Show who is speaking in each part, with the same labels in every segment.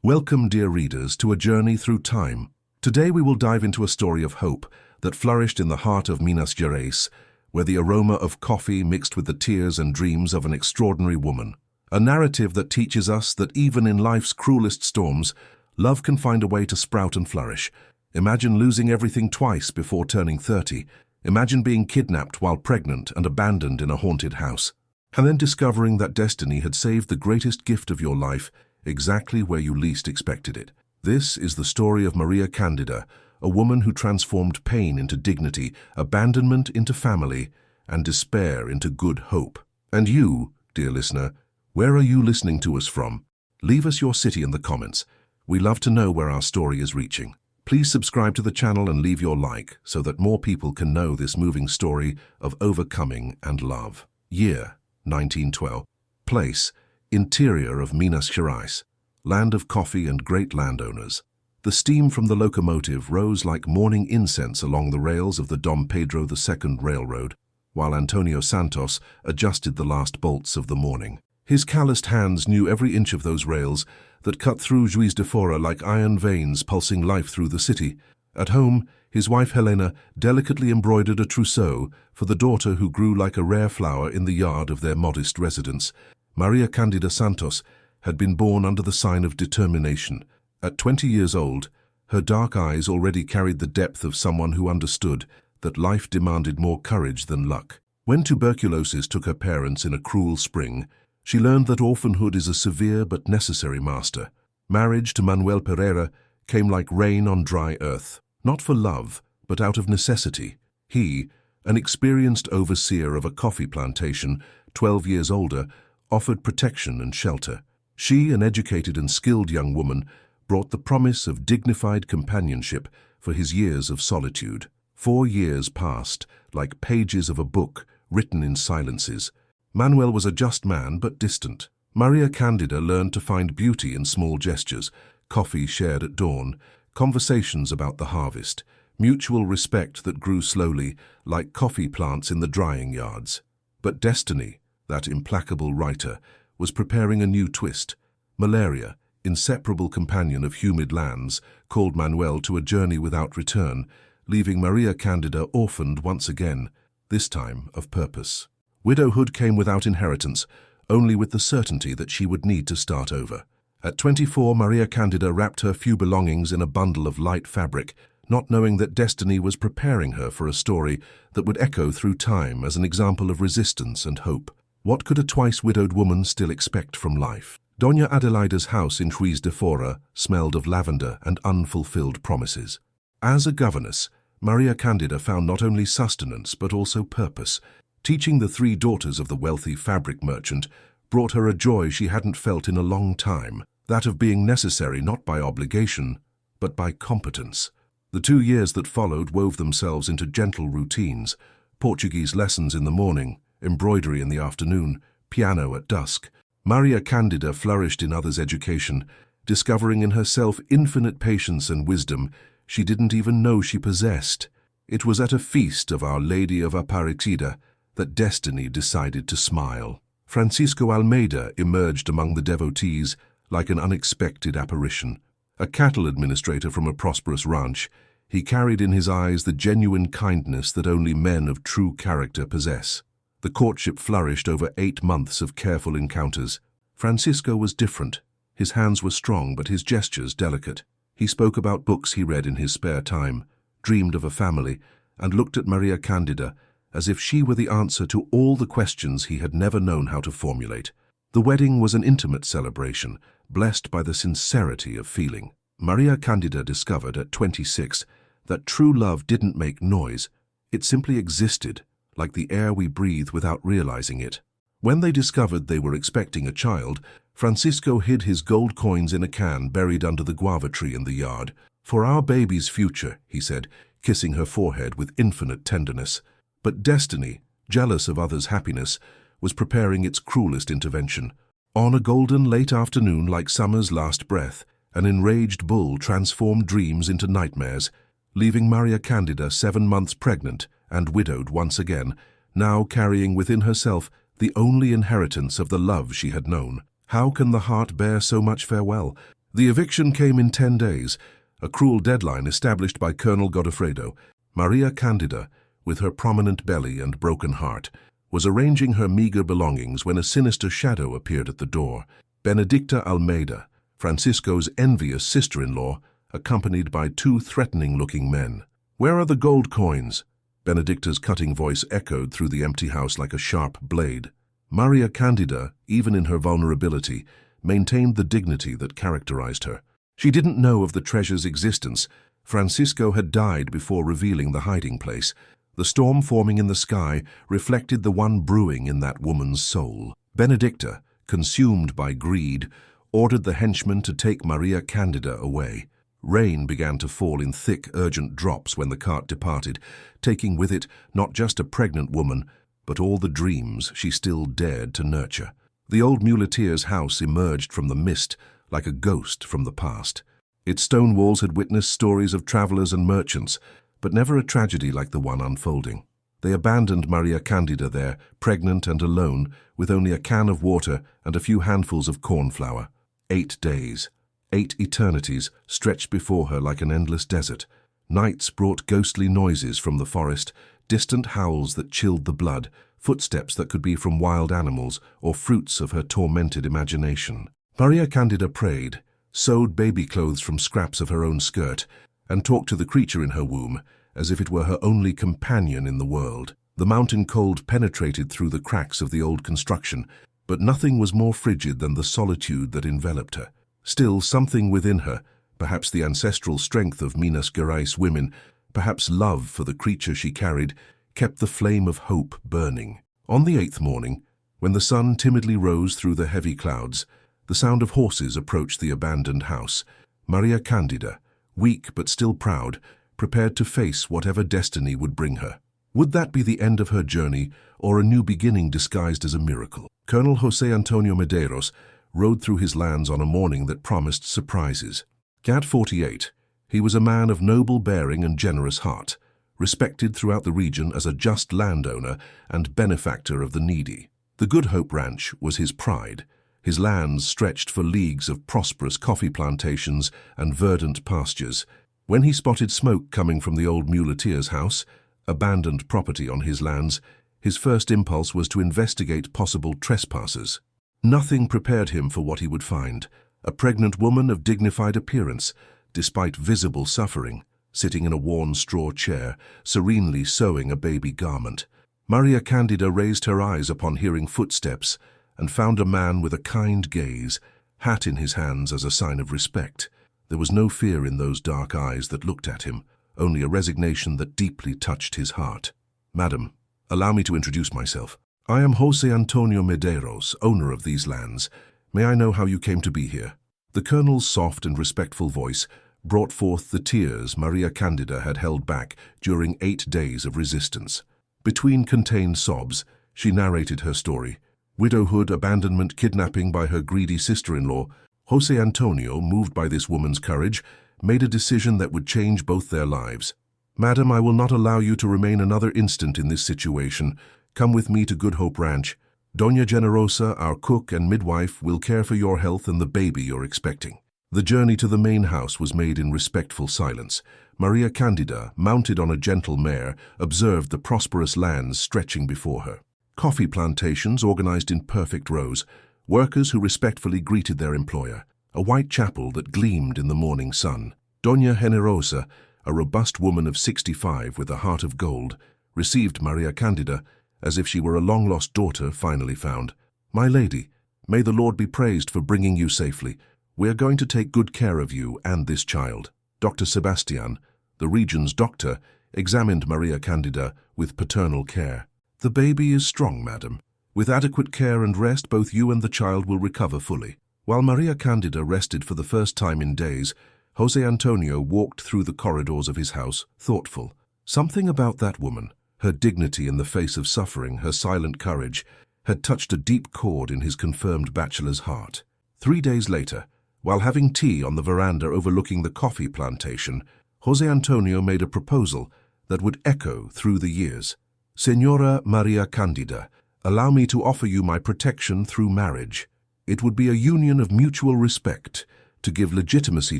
Speaker 1: Welcome, dear readers, to a journey through time. Today we will dive into a story of hope that flourished in the heart of Minas Gerais, where the aroma of coffee mixed with the tears and dreams of an extraordinary woman. A narrative that teaches us that even in life's cruelest storms, love can find a way to sprout and flourish. Imagine losing everything twice before turning 30. Imagine being kidnapped while pregnant and abandoned in a haunted house. And then discovering that destiny had saved the greatest gift of your life exactly where you least expected it. This is the story of Maria Candida, a woman who transformed pain into dignity, abandonment into family, and despair into good hope. And you, dear listener, where are you listening to us from? Leave us your city in the comments. We love to know where our story is reaching. Please subscribe to the channel and leave your like so that more people can know this moving story of overcoming and love. Year, 1912. Place, interior of Minas Gerais, land of coffee and great landowners. The steam from the locomotive rose like morning incense along the rails of the Dom Pedro II railroad, while Antonio Santos adjusted the last bolts of the morning. His calloused hands knew every inch of those rails that cut through Juiz de Fora like iron veins pulsing life through the city. At home, his wife Helena delicately embroidered a trousseau for the daughter who grew like a rare flower in the yard of their modest residence. Maria Candida Santos had been born under the sign of determination. At 20 years old, her dark eyes already carried the depth of someone who understood that life demanded more courage than luck. When tuberculosis took her parents in a cruel spring, she learned that orphanhood is a severe but necessary master. Marriage to Manuel Pereira came like rain on dry earth, not for love, but out of necessity. He, an experienced overseer of a coffee plantation, 12 years older, offered protection and shelter. She, an educated and skilled young woman, brought the promise of dignified companionship for his years of solitude. 4 years passed, like pages of a book written in silences. Manuel was a just man but distant. Maria Candida learned to find beauty in small gestures, coffee shared at dawn, conversations about the harvest, mutual respect that grew slowly, like coffee plants in the drying yards. But destiny, that implacable writer, was preparing a new twist. Malaria, inseparable companion of humid lands, called Manuel to a journey without return, leaving Maria Candida orphaned once again, this time of purpose. Widowhood came without inheritance, only with the certainty that she would need to start over. At 24, Maria Candida wrapped her few belongings in a bundle of light fabric, not knowing that destiny was preparing her for a story that would echo through time as an example of resistance and hope. What could a twice-widowed woman still expect from life? Doña Adelaida's house in Juiz de Fora smelled of lavender and unfulfilled promises. As a governess, Maria Candida found not only sustenance but also purpose. Teaching the 3 daughters of the wealthy fabric merchant brought her a joy she hadn't felt in a long time, that of being necessary not by obligation, but by competence. The 2 years that followed wove themselves into gentle routines: Portuguese lessons in the morning, embroidery in the afternoon, piano at dusk. Maria Candida flourished in others' education, discovering in herself infinite patience and wisdom she didn't even know she possessed. It was at a feast of Our Lady of Aparecida that destiny decided to smile. Francisco Almeida emerged among the devotees like an unexpected apparition. A cattle administrator from a prosperous ranch, he carried in his eyes the genuine kindness that only men of true character possess. The courtship flourished over 8 months of careful encounters. Francisco was different. His hands were strong, but his gestures delicate. He spoke about books he read in his spare time, dreamed of a family, and looked at Maria Candida as if she were the answer to all the questions he had never known how to formulate. The wedding was an intimate celebration, blessed by the sincerity of feeling. Maria Candida discovered at 26 that true love didn't make noise. It simply existed, like the air we breathe without realizing it. When they discovered they were expecting a child, Francisco hid his gold coins in a can buried under the guava tree in the yard. "For our baby's future," he said, kissing her forehead with infinite tenderness. But destiny, jealous of others' happiness, was preparing its cruelest intervention. On a golden late afternoon like summer's last breath, an enraged bull transformed dreams into nightmares, leaving Maria Candida 7 months pregnant and widowed once again, now carrying within herself the only inheritance of the love she had known. How can the heart bear so much farewell? The eviction came in 10 days, a cruel deadline established by Colonel Godofredo. Maria Candida, with her prominent belly and broken heart, was arranging her meager belongings when a sinister shadow appeared at the door. Benedicta Almeida, Francisco's envious sister-in-law, accompanied by 2 threatening-looking men. "Where are the gold coins?" Benedicta's cutting voice echoed through the empty house like a sharp blade. Maria Candida, even in her vulnerability, maintained the dignity that characterized her. She didn't know of the treasure's existence. Francisco had died before revealing the hiding place. The storm forming in the sky reflected the one brewing in that woman's soul. Benedicta, consumed by greed, ordered the henchmen to take Maria Candida away. Rain began to fall in thick, urgent drops when the cart departed, taking with it not just a pregnant woman, but all the dreams she still dared to nurture. The old muleteer's house emerged from the mist like a ghost from the past. Its stone walls had witnessed stories of travelers and merchants, but never a tragedy like the one unfolding. They abandoned Maria Candida there, pregnant and alone, with only a can of water and a few handfuls of cornflour. 8 days, 8 eternities stretched before her like an endless desert. Nights brought ghostly noises from the forest, distant howls that chilled the blood, footsteps that could be from wild animals or fruits of her tormented imagination. Maria Candida prayed, sewed baby clothes from scraps of her own skirt, and talked to the creature in her womb as if it were her only companion in the world. The mountain cold penetrated through the cracks of the old construction, but nothing was more frigid than the solitude that enveloped her. Still, something within her, perhaps the ancestral strength of Minas Gerais women, perhaps love for the creature she carried, kept the flame of hope burning. On the 8th morning, when the sun timidly rose through the heavy clouds, the sound of horses approached the abandoned house. Maria Candida, weak but still proud, prepared to face whatever destiny would bring her. Would that be the end of her journey, or a new beginning disguised as a miracle? Colonel José Antonio Medeiros rode through his lands on a morning that promised surprises. At 48, he was a man of noble bearing and generous heart, respected throughout the region as a just landowner and benefactor of the needy. The Good Hope Ranch was his pride. His lands stretched for leagues of prosperous coffee plantations and verdant pastures. When he spotted smoke coming from the old muleteer's house, abandoned property on his lands, his first impulse was to investigate possible trespassers. Nothing prepared him for what he would find: a pregnant woman of dignified appearance, despite visible suffering, sitting in a worn straw chair, serenely sewing a baby garment. Maria Candida raised her eyes upon hearing footsteps and found a man with a kind gaze, hat in his hands as a sign of respect. There was no fear in those dark eyes that looked at him, only a resignation that deeply touched his heart. "Madam, allow me to introduce myself. I am José Antonio Medeiros, owner of these lands. May I know how you came to be here?" The colonel's soft and respectful voice brought forth the tears Maria Candida had held back during 8 days of resistance. Between contained sobs, she narrated her story. Widowhood, abandonment, kidnapping by her greedy sister-in-law. José Antonio, moved by this woman's courage, made a decision that would change both their lives. "Madam, I will not allow you to remain another instant in this situation. Come with me to Good Hope Ranch. Doña Generosa, our cook and midwife, will care for your health and the baby you're expecting." The journey to the main house was made in respectful silence. Maria Candida, mounted on a gentle mare, observed the prosperous lands stretching before her. Coffee plantations organized in perfect rows, workers who respectfully greeted their employer, a white chapel that gleamed in the morning sun. Doña Generosa, a robust woman of 65 with a heart of gold, received Maria Candida as if she were a long-lost daughter finally found. "My lady, may the Lord be praised for bringing you safely. We are going to take good care of you and this child." Dr. Sebastian, the region's doctor, examined Maria Candida with paternal care. "The baby is strong, madam. With adequate care and rest, both you and the child will recover fully." While Maria Candida rested for the first time in days, José Antonio walked through the corridors of his house, thoughtful. Something about that woman, her dignity in the face of suffering, her silent courage, had touched a deep chord in his confirmed bachelor's heart. 3 days later, while having tea on the veranda overlooking the coffee plantation, José Antonio made a proposal that would echo through the years. "Señora Maria Candida, allow me to offer you my protection through marriage. It would be a union of mutual respect, to give legitimacy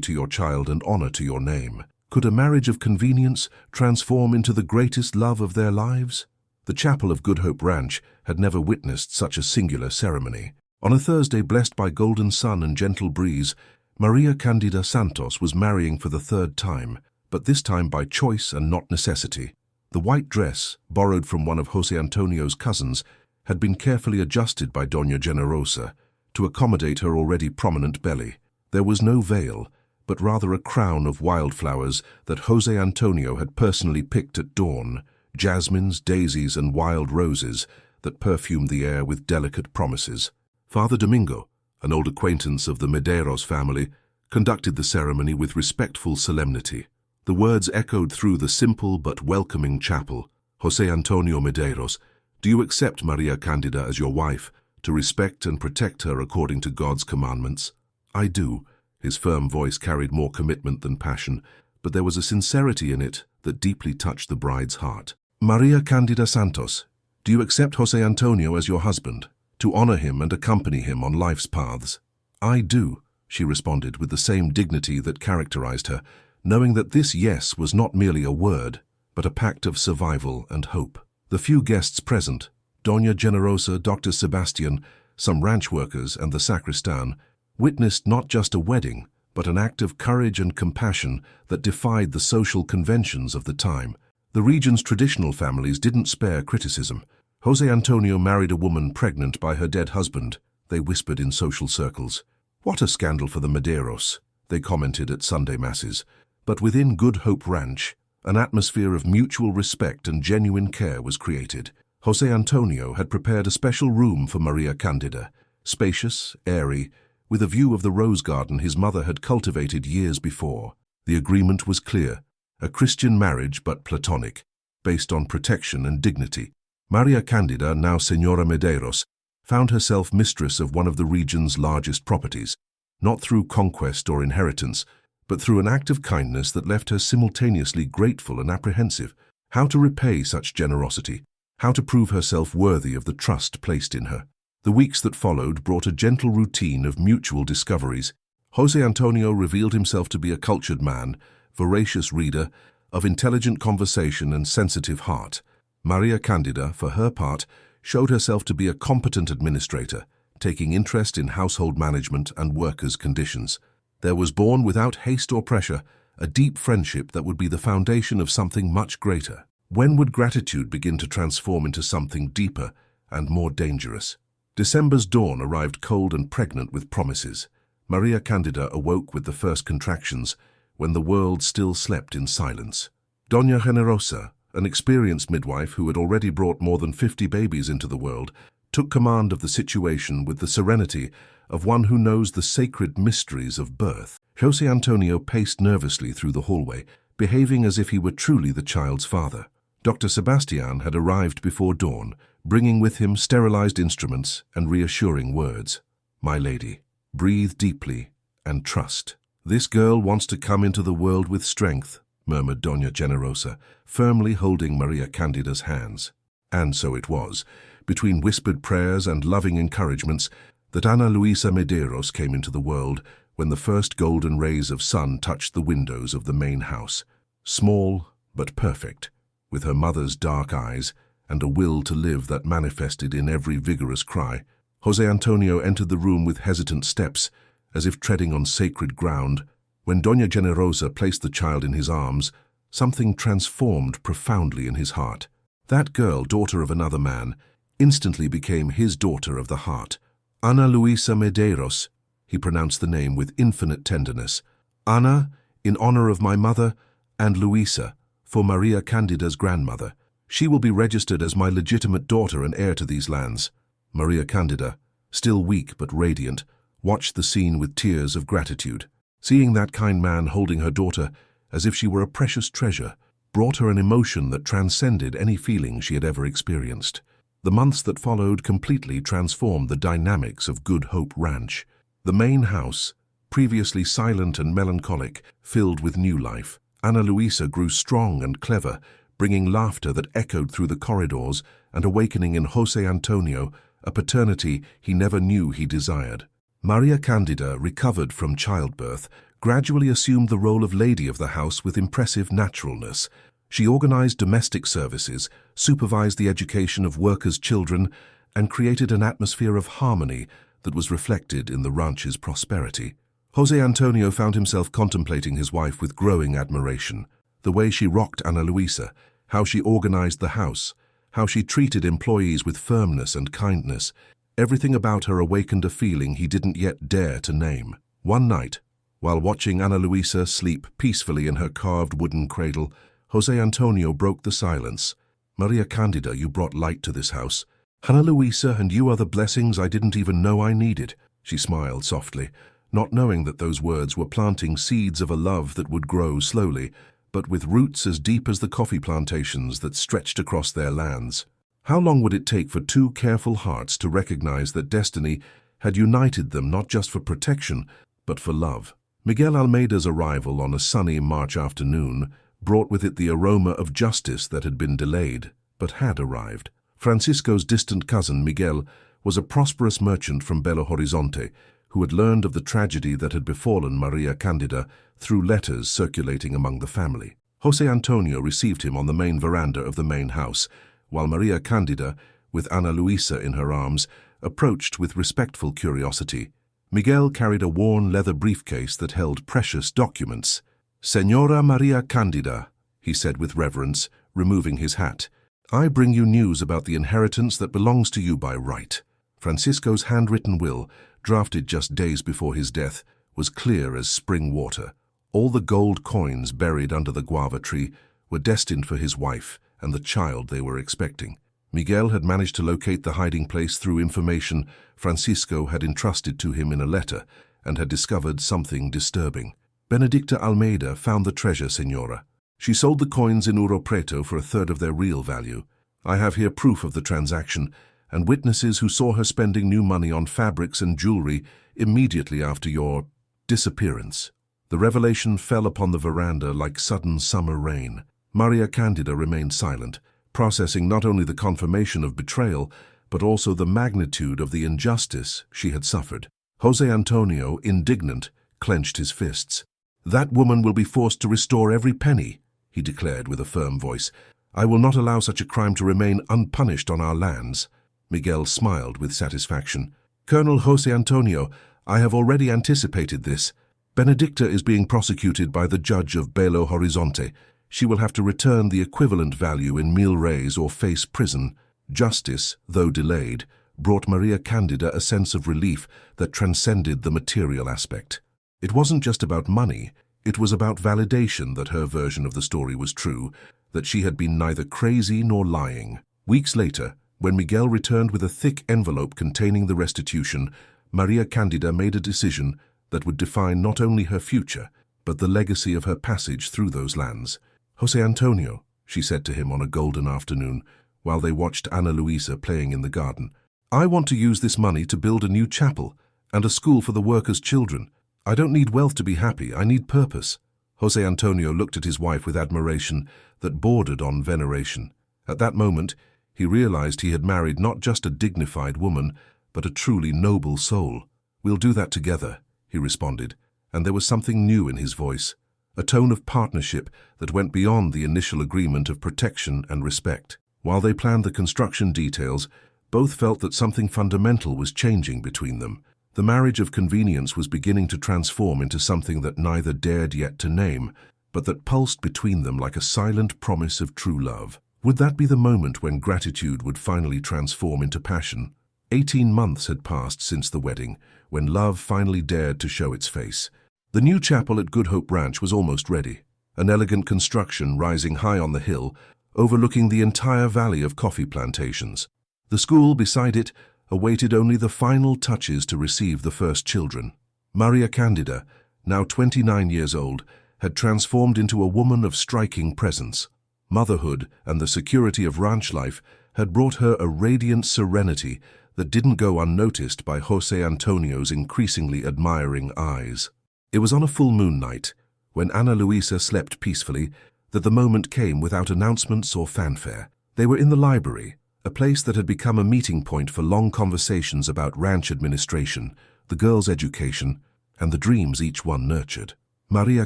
Speaker 1: to your child and honor to your name. Could a marriage of convenience transform into the greatest love of their lives? The chapel of Good Hope Ranch had never witnessed such a singular ceremony. On a Thursday blessed by golden sun and gentle breeze, Maria Candida Santos was marrying for the third time, but this time by choice and not necessity. The white dress, borrowed from one of José Antonio's cousins, had been carefully adjusted by Doña Generosa to accommodate her already prominent belly. There was no veil, but rather a crown of wildflowers that José Antonio had personally picked at dawn, jasmines, daisies, and wild roses that perfumed the air with delicate promises. Father Domingo, an old acquaintance of the Medeiros family, conducted the ceremony with respectful solemnity. The words echoed through the simple but welcoming chapel. José Antonio Medeiros, do you accept Maria Candida as your wife, to respect and protect her according to God's commandments? I do. His firm voice carried more commitment than passion, but there was a sincerity in it that deeply touched the bride's heart. Maria Candida Santos, do you accept José Antonio as your husband, to honor him and accompany him on life's paths? I do, she responded with the same dignity that characterized her, knowing that this yes was not merely a word, but a pact of survival and hope. The few guests present, Doña Generosa, Dr. Sebastian, some ranch workers, and the sacristan, witnessed not just a wedding, but an act of courage and compassion that defied the social conventions of the time. The region's traditional families didn't spare criticism. José Antonio married a woman pregnant by her dead husband, they whispered in social circles. What a scandal for the Medeiros, they commented at Sunday masses. But within Good Hope Ranch, an atmosphere of mutual respect and genuine care was created. José Antonio had prepared a special room for Maria Candida, spacious, airy, with a view of the rose garden his mother had cultivated years before. The agreement was clear, a Christian marriage but platonic, based on protection and dignity. Maria Candida, now Señora Medeiros, found herself mistress of one of the region's largest properties, not through conquest or inheritance, but through an act of kindness that left her simultaneously grateful and apprehensive. How to repay such generosity? How to prove herself worthy of the trust placed in her? The weeks that followed brought a gentle routine of mutual discoveries. José Antonio revealed himself to be a cultured man, voracious reader, of intelligent conversation and sensitive heart. Maria Candida, for her part, showed herself to be a competent administrator, taking interest in household management and workers' conditions. There was born without haste or pressure a deep friendship that would be the foundation of something much greater. When would gratitude begin to transform into something deeper and more dangerous? December's dawn arrived cold and pregnant with promises. Maria Candida awoke with the first contractions, when the world still slept in silence. Doña Generosa, an experienced midwife who had already brought more than 50 babies into the world, took command of the situation with the serenity of one who knows the sacred mysteries of birth. José Antonio paced nervously through the hallway, behaving as if he were truly the child's father. Dr. Sebastian had arrived before dawn, bringing with him sterilized instruments and reassuring words. My lady, breathe deeply and trust. This girl wants to come into the world with strength, murmured Doña Generosa, firmly holding Maria Candida's hands. And so it was, between whispered prayers and loving encouragements, that Ana Luisa Medeiros came into the world when the first golden rays of sun touched the windows of the main house. Small but perfect, with her mother's dark eyes and a will to live that manifested in every vigorous cry, José Antonio entered the room with hesitant steps, as if treading on sacred ground. When Doña Generosa placed the child in his arms, something transformed profoundly in his heart. That girl, daughter of another man, instantly became his daughter of the heart. Ana Luisa Medeiros, he pronounced the name with infinite tenderness. Ana, in honor of my mother, and Luisa, for Maria Candida's grandmother. She will be registered as my legitimate daughter and heir to these lands. Maria Candida, still weak but radiant, watched the scene with tears of gratitude. Seeing that kind man holding her daughter as if she were a precious treasure brought her an emotion that transcended any feeling she had ever experienced. The months that followed completely transformed the dynamics of Good Hope Ranch. The main house, previously silent and melancholic, filled with new life. Ana Luisa grew strong and clever, bringing laughter that echoed through the corridors and awakening in José Antonio a paternity he never knew he desired. Maria Candida, recovered from childbirth, gradually assumed the role of lady of the house with impressive naturalness. She organized domestic services, supervised the education of workers' children, and created an atmosphere of harmony that was reflected in the ranch's prosperity. José Antonio found himself contemplating his wife with growing admiration. The way she rocked Ana Luisa, how she organized the house, how she treated employees with firmness and kindness, everything about her awakened a feeling he didn't yet dare to name. One night, while watching Ana Luisa sleep peacefully in her carved wooden cradle, José Antonio broke the silence. "Maria Candida, you brought light to this house. Ana Luisa and you are the blessings I didn't even know I needed." She smiled softly, not knowing that those words were planting seeds of a love that would grow slowly, but with roots as deep as the coffee plantations that stretched across their lands. How long would it take for two careful hearts to recognize that destiny had united them not just for protection, but for love? Miguel Almeida's arrival on a sunny March afternoon brought with it the aroma of justice that had been delayed, but had arrived. Francisco's distant cousin, Miguel, was a prosperous merchant from Belo Horizonte who had learned of the tragedy that had befallen Maria Candida through letters circulating among the family. José Antonio received him on the main veranda of the main house, while Maria Candida, with Ana Luisa in her arms, approached with respectful curiosity. Miguel carried a worn leather briefcase that held precious documents. "Señora Maria Candida," he said with reverence, removing his hat, "I bring you news about the inheritance that belongs to you by right." Francisco's handwritten will, drafted just days before his death, was clear as spring water. All the gold coins buried under the guava tree were destined for his wife and the child they were expecting. Miguel had managed to locate the hiding place through information Francisco had entrusted to him in a letter and had discovered something disturbing. "Benedicta Almeida found the treasure, Señora. She sold the coins in Ouro Preto for a third of their real value. I have here proof of the transaction and witnesses who saw her spending new money on fabrics and jewelry immediately after your disappearance." The revelation fell upon the veranda like sudden summer rain. Maria Candida remained silent, processing not only the confirmation of betrayal, but also the magnitude of the injustice she had suffered. José Antonio, indignant, clenched his fists. "That woman will be forced to restore every penny," he declared with a firm voice. "I will not allow such a crime to remain unpunished on our lands." Miguel smiled with satisfaction. "Colonel José Antonio, I have already anticipated this. Benedicta is being prosecuted by the judge of Belo Horizonte. She will have to return the equivalent value in mil reis or face prison." Justice, though delayed, brought Maria Candida a sense of relief that transcended the material aspect. It wasn't just about money, it was about validation that her version of the story was true, that she had been neither crazy nor lying. Weeks later, when Miguel returned with a thick envelope containing the restitution, Maria Candida made a decision that would define not only her future, but the legacy of her passage through those lands. "José Antonio," she said to him on a golden afternoon, while they watched Ana Luisa playing in the garden, "I want to use this money to build a new chapel and a school for the workers' children. I don't need wealth to be happy, I need purpose." José Antonio looked at his wife with admiration that bordered on veneration. At that moment, he realized he had married not just a dignified woman, but a truly noble soul. "We'll do that together," he responded, and there was something new in his voice, a tone of partnership that went beyond the initial agreement of protection and respect. While they planned the construction details, both felt that something fundamental was changing between them. The marriage of convenience was beginning to transform into something that neither dared yet to name, but that pulsed between them like a silent promise of true love. Would that be the moment when gratitude would finally transform into passion? 18 months had passed since the wedding, when love finally dared to show its face. The new chapel at Good Hope Ranch was almost ready, an elegant construction rising high on the hill, overlooking the entire valley of coffee plantations. The school beside it awaited only the final touches to receive the first children. Maria Candida, now 29 years old, had transformed into a woman of striking presence. Motherhood and the security of ranch life had brought her a radiant serenity that didn't go unnoticed by José Antonio's increasingly admiring eyes. It was on a full moon night, when Ana Luisa slept peacefully, that the moment came without announcements or fanfare. They were in the library, a place that had become a meeting point for long conversations about ranch administration, the girl's education, and the dreams each one nurtured. Maria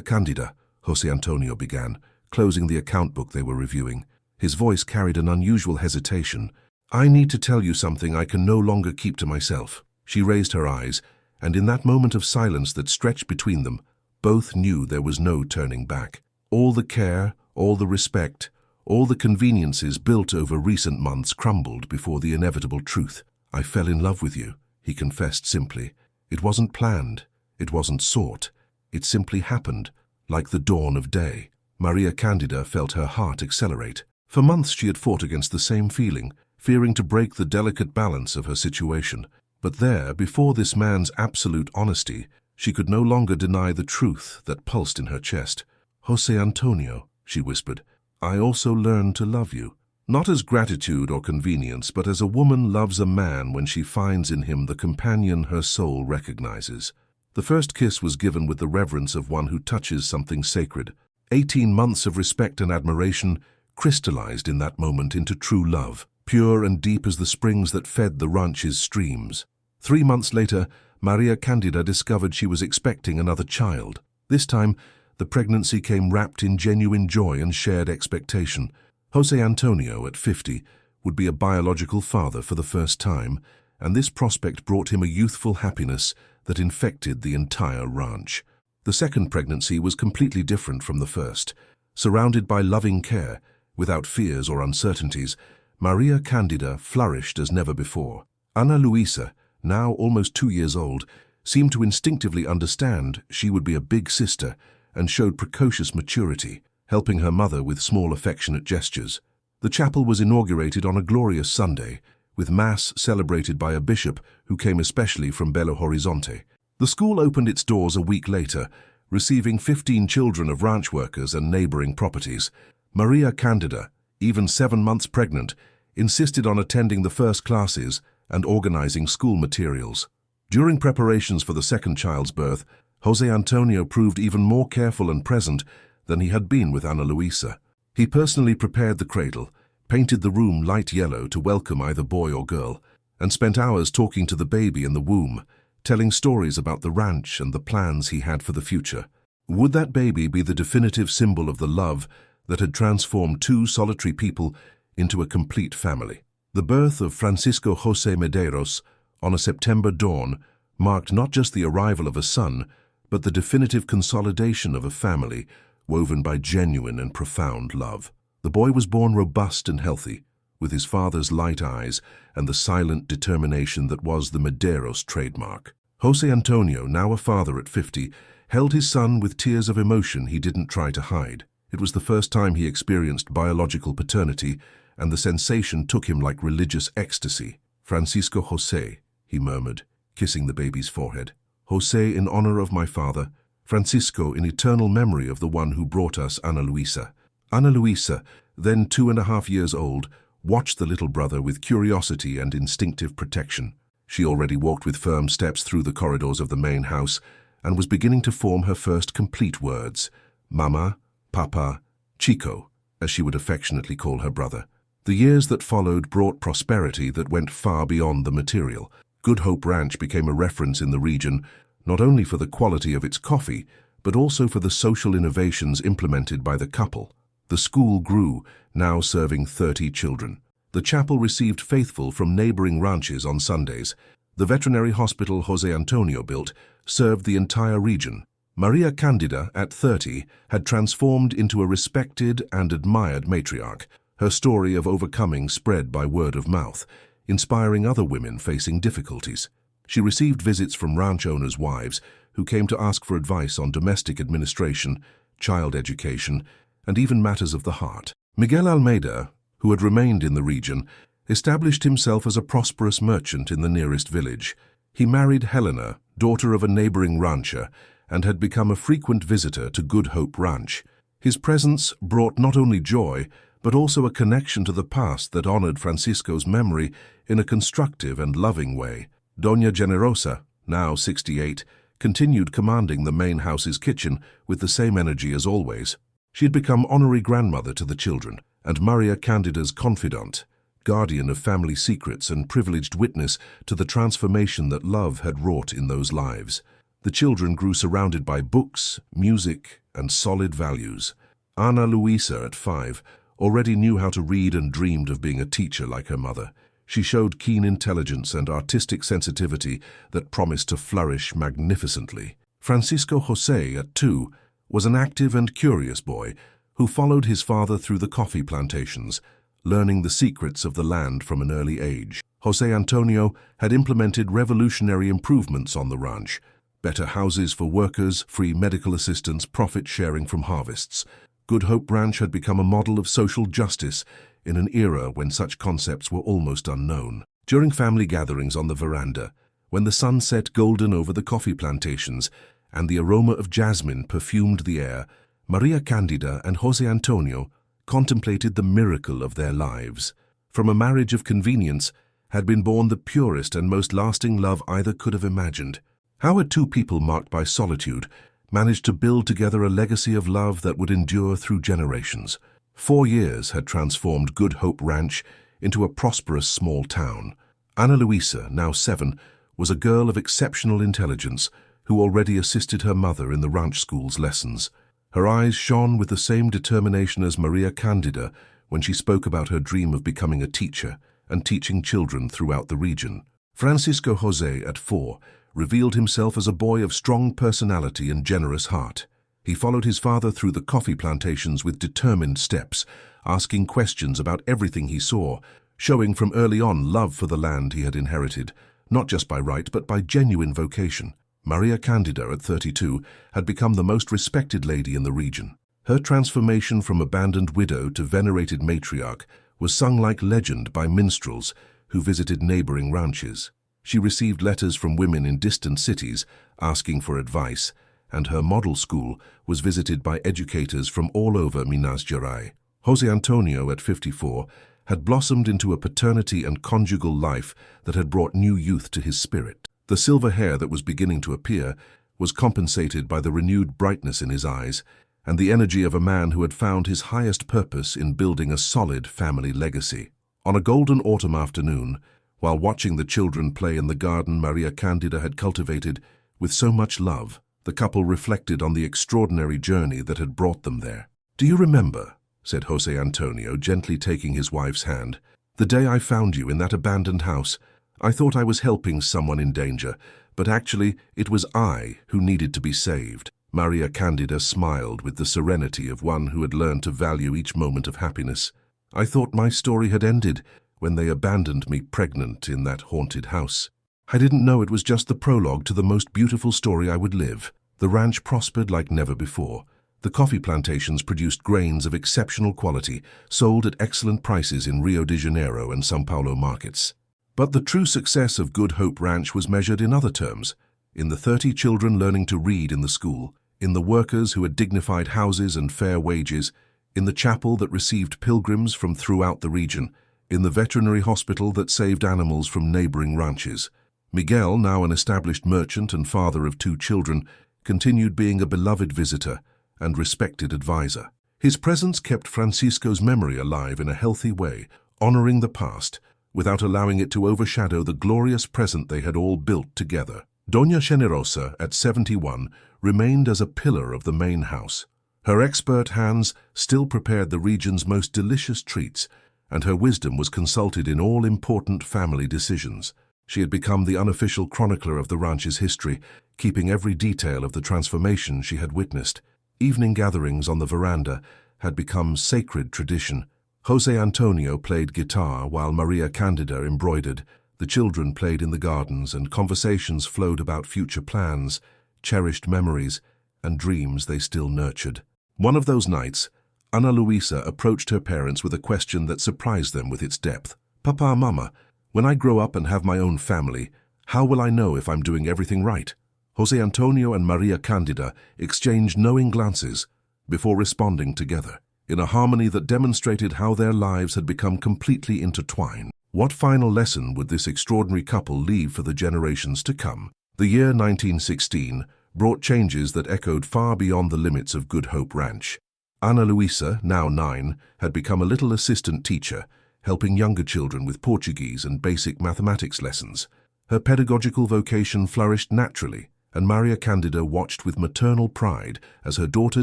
Speaker 1: Candida, José Antonio began, closing the account book they were reviewing. His voice carried an unusual hesitation. "I need to tell you something I can no longer keep to myself." She raised her eyes, and in that moment of silence that stretched between them, both knew there was no turning back. All the care, all the respect, all the conveniences built over recent months crumbled before the inevitable truth. "I fell in love with you," he confessed simply. "It wasn't planned, it wasn't sought. It simply happened, like the dawn of day." Maria Candida felt her heart accelerate. For months she had fought against the same feeling, fearing to break the delicate balance of her situation. But there, before this man's absolute honesty, she could no longer deny the truth that pulsed in her chest. "José Antonio," she whispered, "I also learned to love you. Not as gratitude or convenience, but as a woman loves a man when she finds in him the companion her soul recognizes." The first kiss was given with the reverence of one who touches something sacred. 18 months of respect and admiration crystallized in that moment into true love, pure and deep as the springs that fed the ranch's streams. 3 months later, Maria Candida discovered she was expecting another child. This time, the pregnancy came wrapped in genuine joy and shared expectation. José Antonio, at 50, would be a biological father for the first time, and this prospect brought him a youthful happiness that infected the entire ranch. The second pregnancy was completely different from the first. Surrounded by loving care, without fears or uncertainties, Maria Candida flourished as never before. Ana Luisa, now almost 2 years old, seemed to instinctively understand she would be a big sister and showed precocious maturity, helping her mother with small affectionate gestures. The chapel was inaugurated on a glorious Sunday, with Mass celebrated by a bishop who came especially from Belo Horizonte. The school opened its doors a week later, receiving 15 children of ranch workers and neighboring properties. Maria Candida, even 7 months pregnant, insisted on attending the first classes and organizing school materials. During preparations for the second child's birth, José Antonio proved even more careful and present than he had been with Ana Luisa. He personally prepared the cradle, painted the room light yellow to welcome either boy or girl, and spent hours talking to the baby in the womb, telling stories about the ranch and the plans he had for the future. Would that baby be the definitive symbol of the love that had transformed 2 solitary people into a complete family? The birth of Francisco José Medeiros on a September dawn marked not just the arrival of a son, but the definitive consolidation of a family woven by genuine and profound love. The boy was born robust and healthy, with his father's light eyes and the silent determination that was the Medeiros trademark. José Antonio, now a father at 50, held his son with tears of emotion he didn't try to hide. It was the first time he experienced biological paternity, and the sensation took him like religious ecstasy. "Francisco José," he murmured, kissing the baby's forehead. "José in honor of my father, Francisco in eternal memory of the one who brought us Ana Luisa." Ana Luisa, then 2.5 years old, watched the little brother with curiosity and instinctive protection. She already walked with firm steps through the corridors of the main house and was beginning to form her first complete words: Mama, Papa, Chico, as she would affectionately call her brother. The years that followed brought prosperity that went far beyond the material. Good Hope Ranch became a reference in the region, not only for the quality of its coffee, but also for the social innovations implemented by the couple. The school grew, now serving 30 children. The chapel received faithful from neighboring ranches on Sundays. The veterinary hospital José Antonio built served the entire region. Maria Candida, at 30, had transformed into a respected and admired matriarch. Her story of overcoming spread by word of mouth, inspiring other women facing difficulties. She received visits from ranch owners' wives who came to ask for advice on domestic administration, child education, and even matters of the heart. Miguel Almeida, who had remained in the region, established himself as a prosperous merchant in the nearest village. He married Helena, daughter of a neighboring rancher, and had become a frequent visitor to Good Hope Ranch. His presence brought not only joy, but also a connection to the past that honored Francisco's memory in a constructive and loving way. Doña Generosa, now 68, continued commanding the main house's kitchen with the same energy as always. She had become honorary grandmother to the children, and Maria Candida's confidant, guardian of family secrets and privileged witness to the transformation that love had wrought in those lives. The children grew surrounded by books, music, and solid values. Ana Luisa, at 5, already knew how to read and dreamed of being a teacher like her mother. She showed keen intelligence and artistic sensitivity that promised to flourish magnificently. Francisco José, at 2, was an active and curious boy who followed his father through the coffee plantations, learning the secrets of the land from an early age. José Antonio had implemented revolutionary improvements on the ranch: better houses for workers, free medical assistance, profit sharing from harvests. Good Hope Ranch had become a model of social justice in an era when such concepts were almost unknown. During family gatherings on the veranda, when the sun set golden over the coffee plantations and the aroma of jasmine perfumed the air, Maria Candida and José Antonio contemplated the miracle of their lives. From a marriage of convenience had been born the purest and most lasting love either could have imagined. How had two people marked by solitude managed to build together a legacy of love that would endure through generations? 4 years had transformed Good Hope Ranch into a prosperous small town. Ana Luisa, now 7, was a girl of exceptional intelligence who already assisted her mother in the ranch school's lessons. Her eyes shone with the same determination as Maria Candida when she spoke about her dream of becoming a teacher and teaching children throughout the region. Francisco José, at 4, revealed himself as a boy of strong personality and generous heart. He followed his father through the coffee plantations with determined steps, asking questions about everything he saw, showing from early on love for the land he had inherited, not just by right but by genuine vocation. Maria Candida, at 32, had become the most respected lady in the region. Her transformation from abandoned widow to venerated matriarch was sung like legend by minstrels who visited neighboring ranches. She received letters from women in distant cities asking for advice, and her model school was visited by educators from all over Minas Gerais. José Antonio, at 54, had blossomed into a paternity and conjugal life that had brought new youth to his spirit. The silver hair that was beginning to appear was compensated by the renewed brightness in his eyes and the energy of a man who had found his highest purpose in building a solid family legacy. On a golden autumn afternoon, while watching the children play in the garden Maria Candida had cultivated with so much love, the couple reflected on the extraordinary journey that had brought them there. "Do you remember," said José Antonio, gently taking his wife's hand, "the day I found you in that abandoned house? I thought I was helping someone in danger, but actually it was I who needed to be saved." Maria Candida smiled with the serenity of one who had learned to value each moment of happiness. "I thought my story had ended when they abandoned me pregnant in that haunted house. I didn't know it was just the prologue to the most beautiful story I would live." The ranch prospered like never before. The coffee plantations produced grains of exceptional quality, sold at excellent prices in Rio de Janeiro and São Paulo markets. But the true success of Good Hope Ranch was measured in other terms: in the 30 children learning to read in the school, in the workers who had dignified houses and fair wages, in the chapel that received pilgrims from throughout the region, in the veterinary hospital that saved animals from neighboring ranches. Miguel, now an established merchant and father of 2 children, continued being a beloved visitor and respected advisor. His presence kept Francisco's memory alive in a healthy way, honoring the past, without allowing it to overshadow the glorious present they had all built together. Doña Generosa, at 71, remained as a pillar of the main house. Her expert hands still prepared the region's most delicious treats, and her wisdom was consulted in all important family decisions. She had become the unofficial chronicler of the ranch's history, keeping every detail of the transformation she had witnessed. Evening gatherings on the veranda had become sacred tradition. José Antonio played guitar while Maria Candida embroidered. The children played in the gardens, and conversations flowed about future plans, cherished memories, and dreams they still nurtured. One of those nights, Ana Luisa approached her parents with a question that surprised them with its depth. "Papa, Mama, when I grow up and have my own family, how will I know if I'm doing everything right?" José Antonio and Maria Candida exchanged knowing glances before responding together, in a harmony that demonstrated how their lives had become completely intertwined. What final lesson would this extraordinary couple leave for the generations to come? The year 1916 brought changes that echoed far beyond the limits of Good Hope Ranch. Ana Luisa, now 9, had become a little assistant teacher, helping younger children with Portuguese and basic mathematics lessons. Her pedagogical vocation flourished naturally, and Maria Candida watched with maternal pride as her daughter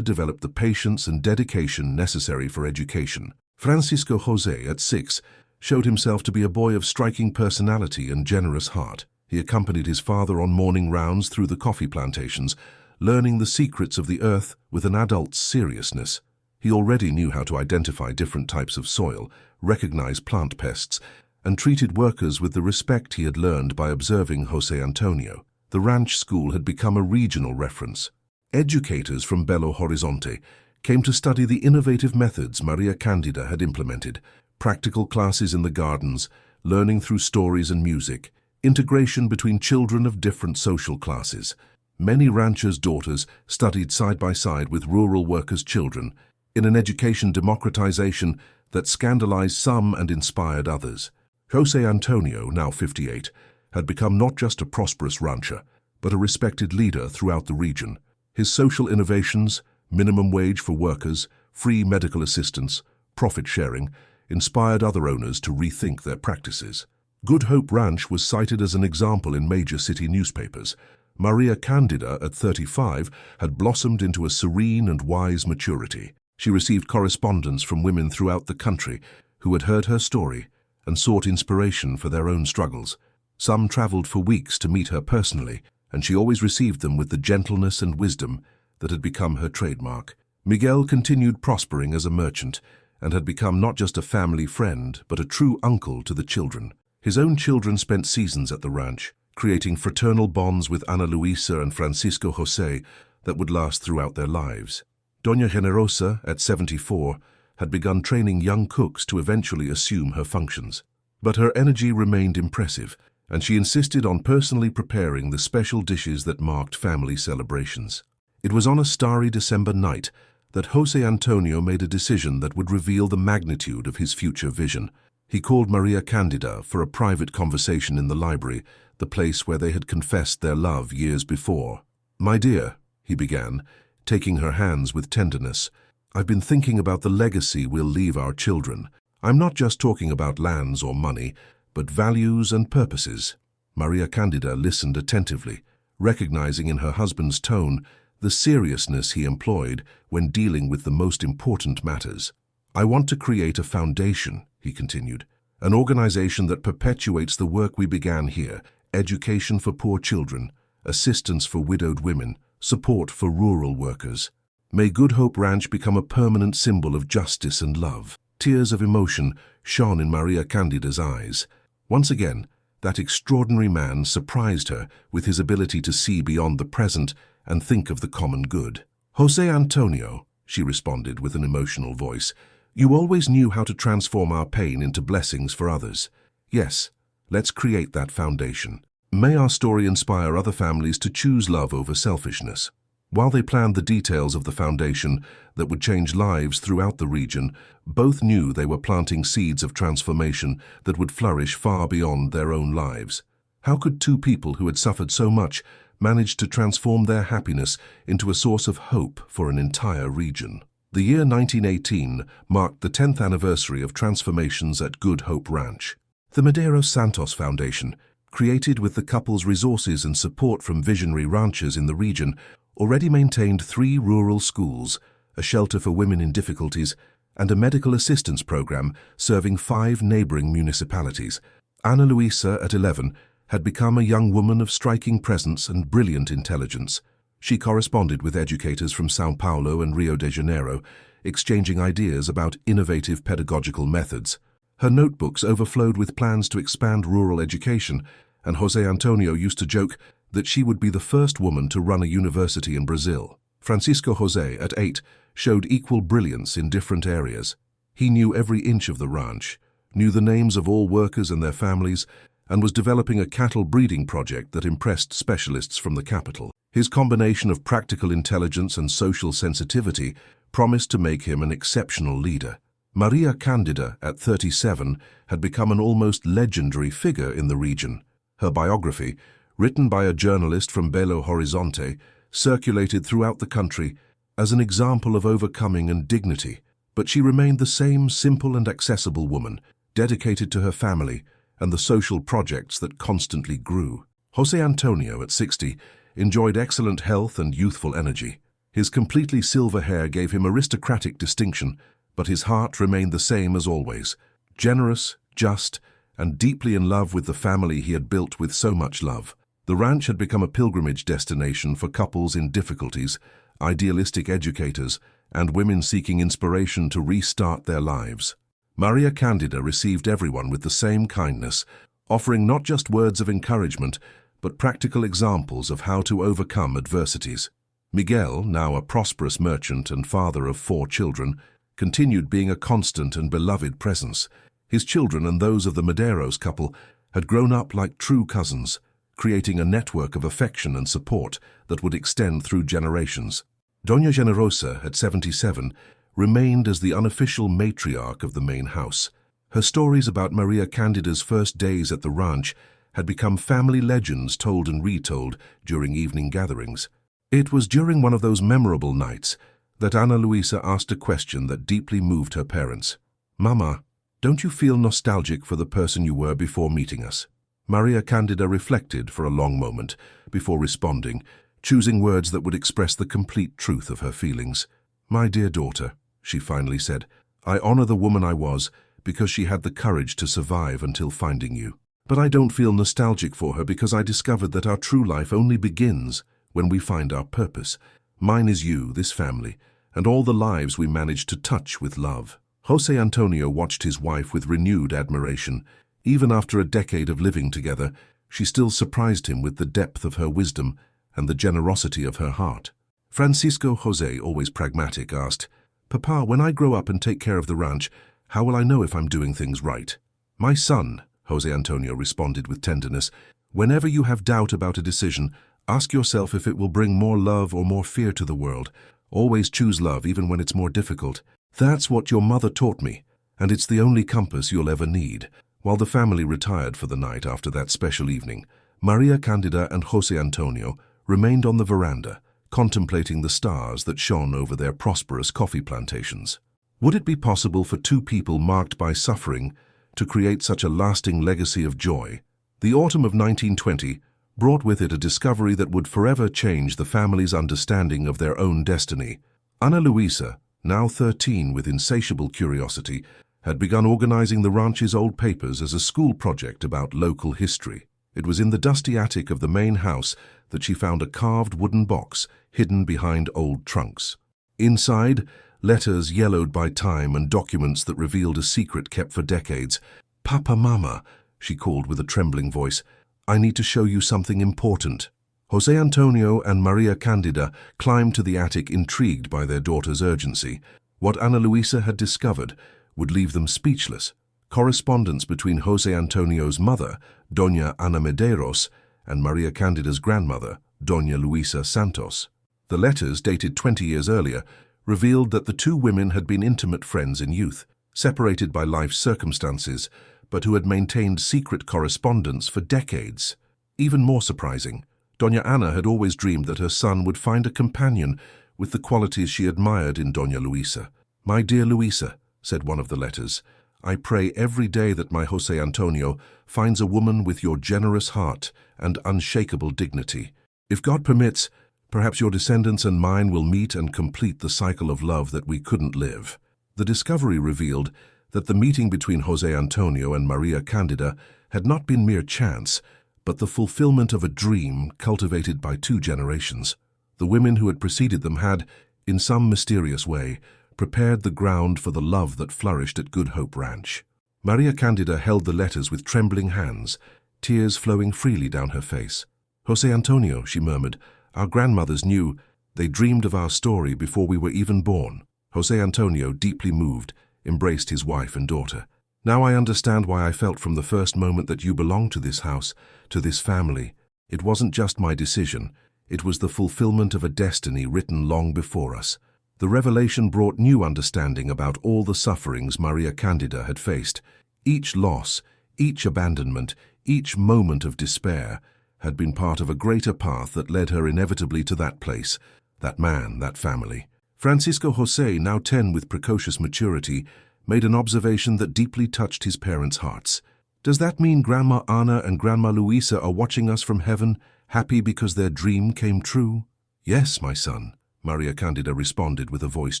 Speaker 1: developed the patience and dedication necessary for education. Francisco José, at 6, showed himself to be a boy of striking personality and generous heart. He accompanied his father on morning rounds through the coffee plantations, learning the secrets of the earth with an adult's seriousness. He already knew how to identify different types of soil, recognize plant pests, and treated workers with the respect he had learned by observing José Antonio. The ranch school had become a regional reference. Educators from Belo Horizonte came to study the innovative methods Maria Candida had implemented: practical classes in the gardens, learning through stories and music, integration between children of different social classes. Many ranchers' daughters studied side by side with rural workers' children in an education democratization that scandalized some and inspired others. José Antonio, now 58, had become not just a prosperous rancher, but a respected leader throughout the region. His social innovations, minimum wage for workers, free medical assistance, profit sharing, inspired other owners to rethink their practices. Good Hope Ranch was cited as an example in major city newspapers. Maria Candida, at 35, had blossomed into a serene and wise maturity. She received correspondence from women throughout the country who had heard her story and sought inspiration for their own struggles. Some traveled for weeks to meet her personally, and she always received them with the gentleness and wisdom that had become her trademark. Miguel continued prospering as a merchant and had become not just a family friend, but a true uncle to the children. His own children spent seasons at the ranch, creating fraternal bonds with Ana Luisa and Francisco José that would last throughout their lives. Doña Generosa, at 74, had begun training young cooks to eventually assume her functions. But her energy remained impressive, and she insisted on personally preparing the special dishes that marked family celebrations. It was on a starry December night that José Antonio made a decision that would reveal the magnitude of his future vision. He called Maria Candida for a private conversation in the library, the place where they had confessed their love years before. "My dear," he began, taking her hands with tenderness, "I've been thinking about the legacy we'll leave our children. I'm not just talking about lands or money, but values and purposes." Maria Candida listened attentively, recognizing in her husband's tone the seriousness he employed when dealing with the most important matters. "I want to create a foundation," he continued, "an organization that perpetuates the work we began here: education for poor children, assistance for widowed women, support for rural workers. May Good Hope Ranch become a permanent symbol of justice and love." Tears of emotion shone in Maria Candida's eyes. Once again, that extraordinary man surprised her with his ability to see beyond the present and think of the common good. "José Antonio," she responded with an emotional voice, "you always knew how to transform our pain into blessings for others. Yes, let's create that foundation. May our story inspire other families to choose love over selfishness." While they planned the details of the foundation that would change lives throughout the region, both knew they were planting seeds of transformation that would flourish far beyond their own lives. How could two people who had suffered so much manage to transform their happiness into a source of hope for an entire region? The year 1918 marked the 10th anniversary of transformations at Good Hope Ranch. The Medeiros Santos Foundation, created with the couple's resources and support from visionary ranchers in the region, already maintained 3 rural schools, a shelter for women in difficulties, and a medical assistance program serving 5 neighboring municipalities. Ana Luisa, at 11, had become a young woman of striking presence and brilliant intelligence. She corresponded with educators from São Paulo and Rio de Janeiro, exchanging ideas about innovative pedagogical methods. Her notebooks overflowed with plans to expand rural education, and José Antonio used to joke that she would be the first woman to run a university in Brazil. Francisco José, at 8, showed equal brilliance in different areas. He knew every inch of the ranch, knew the names of all workers and their families, and was developing a cattle breeding project that impressed specialists from the capital. His combination of practical intelligence and social sensitivity promised to make him an exceptional leader. Maria Candida, at 37, had become an almost legendary figure in the region. Her biography, written by a journalist from Belo Horizonte, circulated throughout the country as an example of overcoming and dignity, but she remained the same simple and accessible woman, dedicated to her family and the social projects that constantly grew. José Antonio, at 60, enjoyed excellent health and youthful energy. His completely silver hair gave him aristocratic distinction, but his heart remained the same as always, generous, just, and deeply in love with the family he had built with so much love. The ranch had become a pilgrimage destination for couples in difficulties, idealistic educators, and women seeking inspiration to restart their lives. Maria Candida received everyone with the same kindness, offering not just words of encouragement, but practical examples of how to overcome adversities. Miguel, now a prosperous merchant and father of 4 children, continued being a constant and beloved presence. His children and those of the Medeiros couple had grown up like true cousins, creating a network of affection and support that would extend through generations. Doña Generosa, at 77, remained as the unofficial matriarch of the main house. Her stories about Maria Candida's first days at the ranch had become family legends told and retold during evening gatherings. It was during one of those memorable nights that Ana Luisa asked a question that deeply moved her parents. "Mama, don't you feel nostalgic for the person you were before meeting us?" Maria Candida reflected for a long moment before responding, choosing words that would express the complete truth of her feelings. "My dear daughter," she finally said, "I honor the woman I was because she had the courage to survive until finding you. But I don't feel nostalgic for her because I discovered that our true life only begins when we find our purpose. Mine is you, this family, and all the lives we managed to touch with love." José Antonio watched his wife with renewed admiration. Even after a decade of living together, she still surprised him with the depth of her wisdom and the generosity of her heart. Francisco José, always pragmatic, asked, "Papa, when I grow up and take care of the ranch, how will I know if I'm doing things right?" "My son," José Antonio responded with tenderness, "whenever you have doubt about a decision, ask yourself if it will bring more love or more fear to the world. Always choose love even when it's more difficult. That's what your mother taught me, and it's the only compass you'll ever need." While the family retired for the night after that special evening, Maria Candida and José Antonio remained on the veranda, contemplating the stars that shone over their prosperous coffee plantations. Would it be possible for 2 people marked by suffering to create such a lasting legacy of joy? The autumn of 1920 brought with it a discovery that would forever change the family's understanding of their own destiny. Ana Luisa, now 13 with insatiable curiosity, had begun organizing the ranch's old papers as a school project about local history. It was in the dusty attic of the main house that she found a carved wooden box hidden behind old trunks. Inside, letters yellowed by time and documents that revealed a secret kept for decades. "Papa, Mama," she called with a trembling voice, "I need to show you something important." José Antonio and Maria Candida climbed to the attic, intrigued by their daughter's urgency. What Ana Luisa had discovered would leave them speechless. Correspondence between José Antonio's mother, Doña Ana Medeiros, and Maria Candida's grandmother, Doña Luisa Santos. The letters, dated 20 years earlier, revealed that the 2 women had been intimate friends in youth, separated by life's circumstances, but who had maintained secret correspondence for decades. Even more surprising, Doña Ana had always dreamed that her son would find a companion with the qualities she admired in Doña Luisa. "My dear Luisa," said one of the letters, "I pray every day that my José Antonio finds a woman with your generous heart and unshakable dignity. If God permits, perhaps your descendants and mine will meet and complete the cycle of love that we couldn't live." The discovery revealed that the meeting between José Antonio and Maria Candida had not been mere chance, but the fulfillment of a dream cultivated by 2 generations. The women who had preceded them had, in some mysterious way, prepared the ground for the love that flourished at Good Hope Ranch. Maria Candida held the letters with trembling hands, tears flowing freely down her face. "José Antonio," she murmured, "our grandmothers knew. They dreamed of our story before we were even born." José Antonio, deeply moved, embraced his wife and daughter. "Now I understand why I felt from the first moment that you belonged to this house, to this family. It wasn't just my decision. It was the fulfillment of a destiny written long before us." The revelation brought new understanding about all the sufferings Maria Candida had faced. Each loss, each abandonment, each moment of despair had been part of a greater path that led her inevitably to that place, that man, that family. Francisco José, now 10 with precocious maturity, made an observation that deeply touched his parents' hearts. "Does that mean Grandma Anna and Grandma Luisa are watching us from heaven, happy because their dream came true?" "Yes, my son," Maria Candida responded with a voice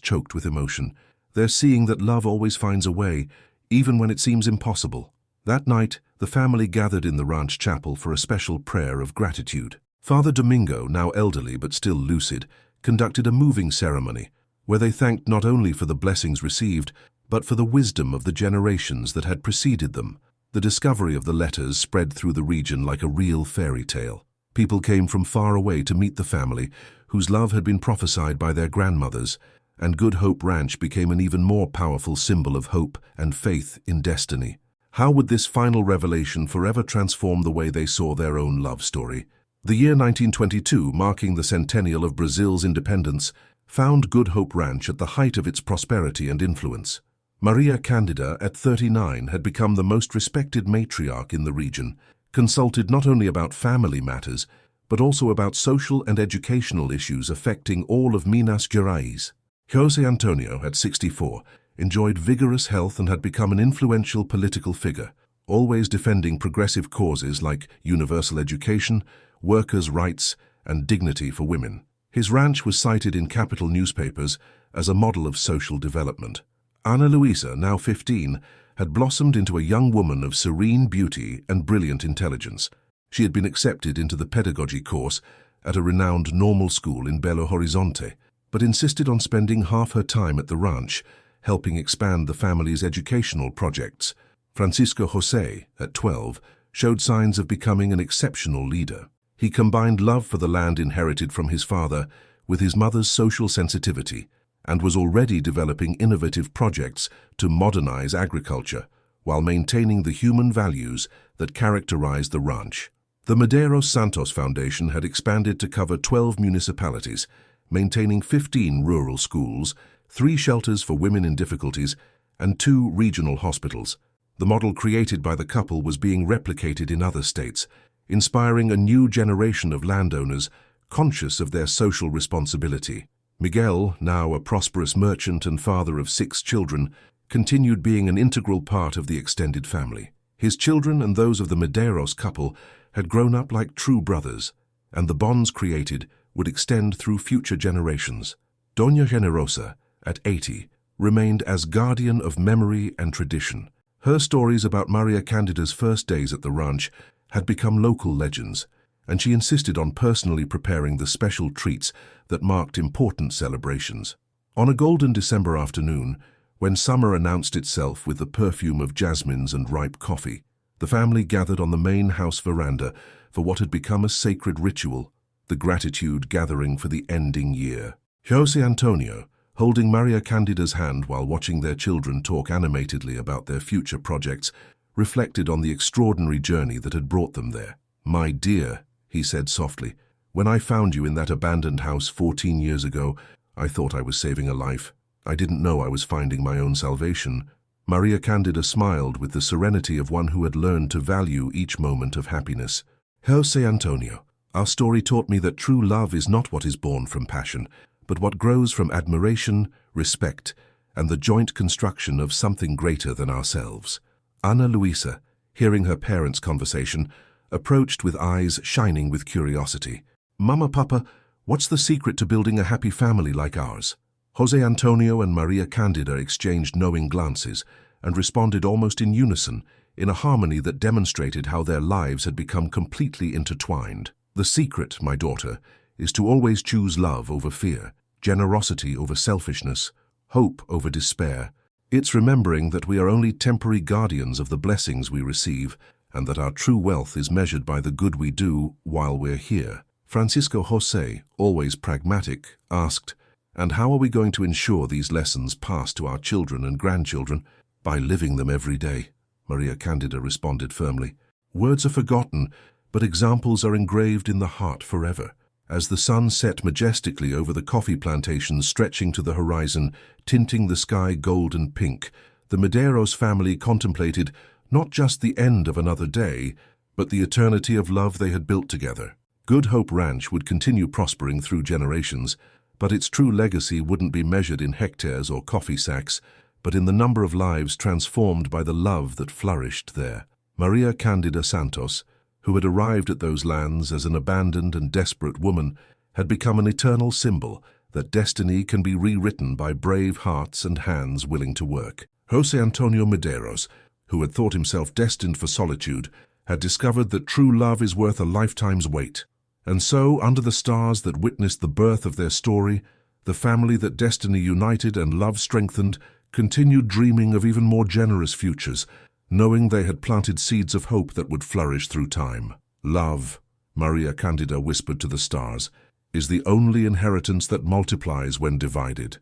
Speaker 1: choked with emotion. "They're seeing that love always finds a way, even when it seems impossible." That night, the family gathered in the ranch chapel for a special prayer of gratitude. Father Domingo, now elderly but still lucid, conducted a moving ceremony where they thanked not only for the blessings received, but for the wisdom of the generations that had preceded them. The discovery of the letters spread through the region like a real fairy tale. People came from far away to meet the family, whose love had been prophesied by their grandmothers, and Good Hope Ranch became an even more powerful symbol of hope and faith in destiny. How would this final revelation forever transform the way they saw their own love story? The year 1922, marking the centennial of Brazil's independence, found Good Hope Ranch at the height of its prosperity and influence. Maria Candida, at 39, had become the most respected matriarch in the region, consulted not only about family matters, but also about social and educational issues affecting all of Minas Gerais. José Antonio, at 64, enjoyed vigorous health and had become an influential political figure, always defending progressive causes like universal education, workers' rights, and dignity for women. His ranch was cited in capital newspapers as a model of social development. Ana Luisa, now 15, had blossomed into a young woman of serene beauty and brilliant intelligence. She had been accepted into the pedagogy course at a renowned normal school in Belo Horizonte, but insisted on spending half her time at the ranch, helping expand the family's educational projects. Francisco José, at 12, showed signs of becoming an exceptional leader. He combined love for the land inherited from his father with his mother's social sensitivity, and was already developing innovative projects to modernize agriculture while maintaining the human values that characterized the ranch. The Medeiros Santos Foundation had expanded to cover 12 municipalities, maintaining 15 rural schools, 3 shelters for women in difficulties, and 2 regional hospitals. The model created by the couple was being replicated in other states, inspiring a new generation of landowners conscious of their social responsibility. Miguel, now a prosperous merchant and father of 6 children, continued being an integral part of the extended family. His children and those of the Medeiros couple had grown up like true brothers, and the bonds created would extend through future generations. Doña Generosa, at 80, remained as guardian of memory and tradition. Her stories about Maria Candida's first days at the ranch had become local legends, and she insisted on personally preparing the special treats that marked important celebrations. On a golden December afternoon, when summer announced itself with the perfume of jasmines and ripe coffee, the family gathered on the main house veranda for what had become a sacred ritual, the gratitude gathering for the ending year. José Antonio, holding Maria Candida's hand while watching their children talk animatedly about their future projects, reflected on the extraordinary journey that had brought them there. "My dear," he said softly, "when I found you in that abandoned house 14 years ago, I thought I was saving a life. I didn't know I was finding my own salvation." Maria Candida smiled with the serenity of one who had learned to value each moment of happiness. "José Antonio, our story taught me that true love is not what is born from passion, but what grows from admiration, respect, and the joint construction of something greater than ourselves." Ana Luisa, hearing her parents' conversation, approached with eyes shining with curiosity. "Mama, Papa, what's the secret to building a happy family like ours?" José Antonio and Maria Candida exchanged knowing glances and responded almost in unison, in a harmony that demonstrated how their lives had become completely intertwined. "The secret, my daughter, is to always choose love over fear, generosity over selfishness, hope over despair. It's remembering that we are only temporary guardians of the blessings we receive, and that our true wealth is measured by the good we do while we're here." Francisco José, always pragmatic, asked, "And how are we going to ensure these lessons pass to our children and grandchildren?" "By living them every day," Maria Candida responded firmly. "Words are forgotten, but examples are engraved in the heart forever." As the sun set majestically over the coffee plantations stretching to the horizon, tinting the sky gold and pink, the Medeiros family contemplated not just the end of another day, but the eternity of love they had built together. Good Hope Ranch would continue prospering through generations, but its true legacy wouldn't be measured in hectares or coffee sacks, but in the number of lives transformed by the love that flourished there. Maria Candida Santos, who had arrived at those lands as an abandoned and desperate woman, had become an eternal symbol that destiny can be rewritten by brave hearts and hands willing to work. José Antonio Medeiros, who had thought himself destined for solitude, had discovered that true love is worth a lifetime's wait. And so, under the stars that witnessed the birth of their story, the family that destiny united and love strengthened continued dreaming of even more generous futures, knowing they had planted seeds of hope that would flourish through time. Love, Maria Candida whispered to the stars, is the only inheritance that multiplies when divided.